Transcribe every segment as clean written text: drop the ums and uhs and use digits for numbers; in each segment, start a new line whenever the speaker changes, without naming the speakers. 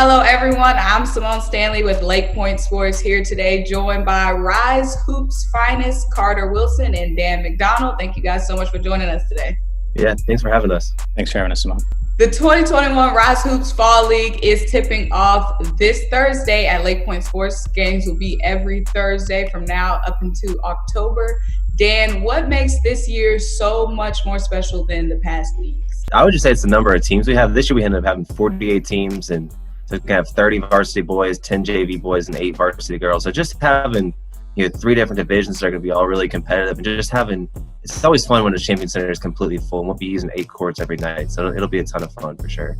Hello, everyone. I'm Symone Stabley with LakePoint Sports here today, joined by Ryze Hoops finest Carter Wilson and Dan McDonald. Thank you guys so much for joining us today.
Yeah, thanks for having us.
Thanks for having us, Symone.
The 2021 Ryze Hoops Fall League is tipping off this Thursday at LakePoint Sports. Games will be every Thursday from now up into October. Dan, what makes this year so much more special than the past leagues?
I would just say it's the number of teams we have. This year we ended up having 48 teams, and so we can have 30 varsity boys, 10 JV boys, and 8 varsity girls. So just having 3 different divisions that are going to be all really competitive, and just having it's always fun when the Champion Center is completely full. And we'll be using 8 courts every night, so it'll be a ton of fun for sure.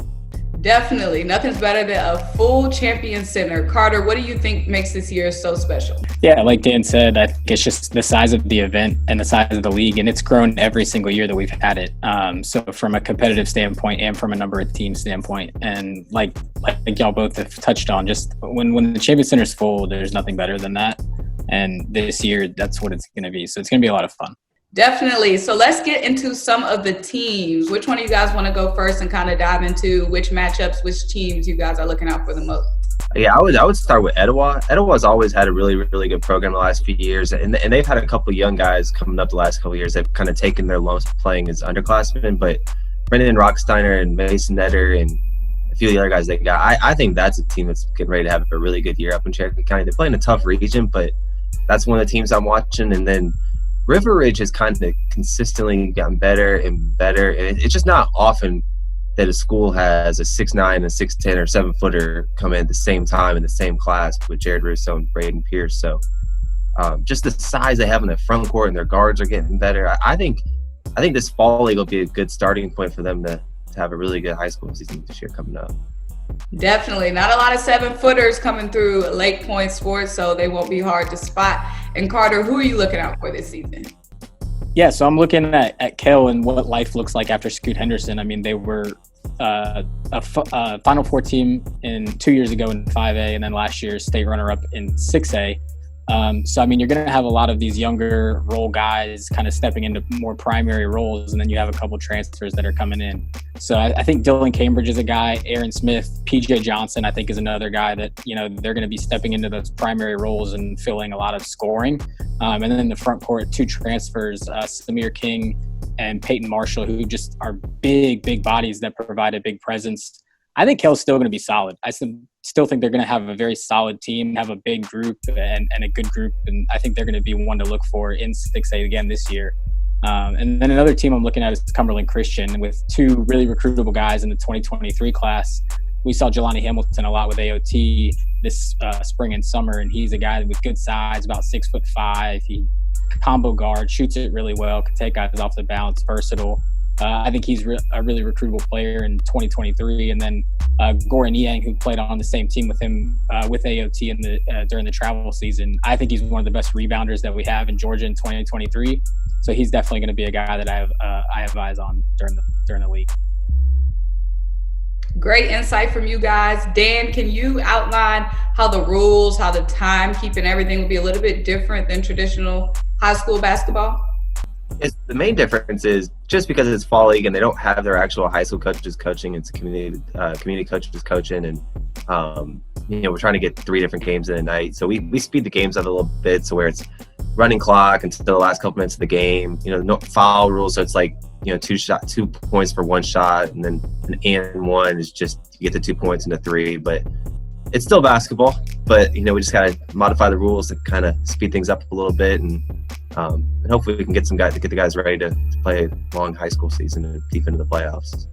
Definitely. Nothing's better than a full Champion Center. Carter, what do you think makes this year so special?
Yeah, like Dan said, I think it's just the size of the event and the size of the league, and it's grown every single year that we've had it. So from a competitive standpoint and from a number of teams standpoint, and like y'all both have touched on, just when the Champion Center is full, there's nothing better than that. And this year, that's what it's going to be. So it's going to be a lot of fun.
Definitely. So let's get into some of the teams. Which one of you guys want to go first and kind of dive into which matchups, which teams you guys are looking out for the most?
Yeah, I would start with Etowah. Etowah's always had a really, really good program the last few years, and they've had a couple of young guys coming up the last couple of years. They've kind of taken their lumps playing as underclassmen, but Brendan Rocksteiner and Mason Netter and a few of the other guys they got, I think that's a team that's getting ready to have a really good year up in Cherokee County. They're playing a tough region, but that's one of the teams I'm watching. And then River Ridge has kind of consistently gotten better and better. And it's just not often that a school has a 6'9", a 6'10", or 7-footer come in at the same time in the same class with Jared Russo and Braden Pierce. So just the size they have in the front court and their guards are getting better. I think this fall league will be a good starting point for them to have a really good high school season this year coming up.
Definitely. Not a lot of 7-footers coming through LakePoint Sports, so they won't be hard to spot. And Carter, who are you looking out for this season?
Yeah, so I'm looking at Kell and what life looks like after Scoot Henderson. I mean, they were a Final Four team 2 years ago in 5A, and then last year state runner-up in 6A. So, I mean, you're going to have a lot of these younger role guys kind of stepping into more primary roles, and then you have a couple transfers that are coming in. So I think Dylan Cambridge is a guy, Aaron Smith, PJ Johnson, I think is another guy that, they're going to be stepping into those primary roles and filling a lot of scoring. And then in the front court, 2 transfers, Samir King and Peyton Marshall, who just are big bodies that provide a big presence. I think Kell's still going to be solid. I still think they're going to have a very solid team, have a big group and a good group. And I think they're going to be one to look for in 6A again this year. And then another team I'm looking at is Cumberland Christian with 2 really recruitable guys in the 2023 class. We saw Jelani Hamilton a lot with AOT this spring and summer, and he's a guy with good size, about 6'5". He combo guard, shoots it really well, can take guys off the bounce, versatile. I think he's a really recruitable player in 2023. And then Goran Niang, who played on the same team with him with AOT during the travel season. I think he's one of the best rebounders that we have in Georgia in 2023. So he's definitely going to be a guy that I have eyes on during the week.
Great insight from you guys. Dan, can you outline how the rules, how the timekeeping, everything will be a little bit different than traditional high school basketball?
The main difference is just because it's fall league and they don't have their actual high school coaches coaching, it's community coaches coaching, and we're trying to get 3 different games in a night. So we speed the games up a little bit, so where it's running clock until the last couple minutes of the game. No foul rules, so it's like 2 points for 1 shot, and then an and 1 is just you get the 2 points into 3. But it's still basketball, but we just gotta modify the rules to kind of speed things up a little bit, and hopefully we can get the guys ready to play a long high school season and deep into the playoffs.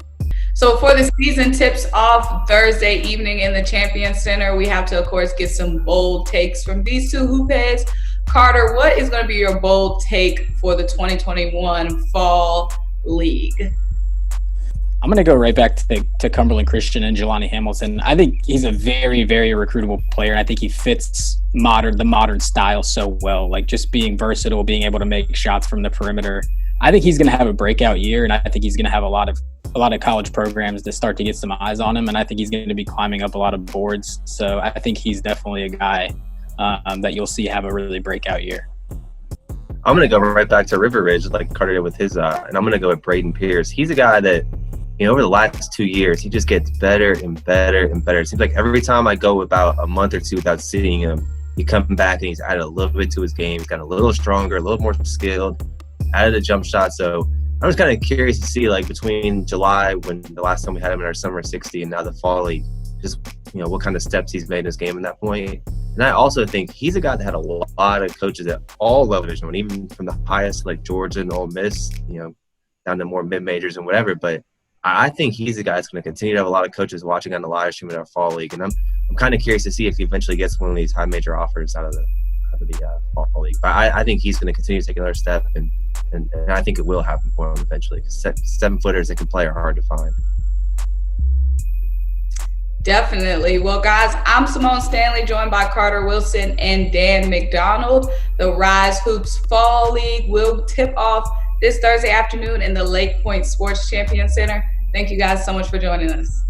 So for the season tips off Thursday evening in the Champion Center, we have to, of course, get some bold takes from these 2 hoop heads. Carter, what is going to be your bold take for the 2021 Fall League?
I'm going to go right back to Cumberland Christian and Jelani Hamilton. I think he's a very, very recruitable player, and I think he fits the modern style so well, like just being versatile, being able to make shots from the perimeter. I think he's going to have a breakout year, and I think he's going to have a lot of college programs that start to get some eyes on him, and I think he's going to be climbing up a lot of boards. So I think he's definitely a guy that you'll see have a really breakout year.
I'm going to go right back to River Ridge like Carter did with his, and I'm going to go with Braden Pierce. He's a guy that over the last 2 years, he just gets better and better and better. It seems like every time I go about a month or two without seeing him, he comes back and he's added a little bit to his game. He's got a little stronger, a little more skilled, added a jump shot. So I was kind of curious to see, like, between July, when the last time we had him in our summer 60, and now the fall league, just, what kind of steps he's made in his game at that point. And I also think he's a guy that had a lot of coaches at all levels, even from the highest, like Georgia and Ole Miss, down to more mid-majors and whatever. But I think he's a guy that's going to continue to have a lot of coaches watching on the live stream in our fall league. And I'm kind of curious to see if he eventually gets one of these high major offers out of the fall league. But I think he's going to continue to take another step, and I think it will happen for him eventually, because 7-footers that can play are hard to find.
Definitely. Well, guys, I'm Symone Stabley, joined by Carter Wilson and Dan McDonald. The Ryze Hoops Fall League will tip off this Thursday afternoon in the LakePoint Sports Champion Center. Thank you guys so much for joining us.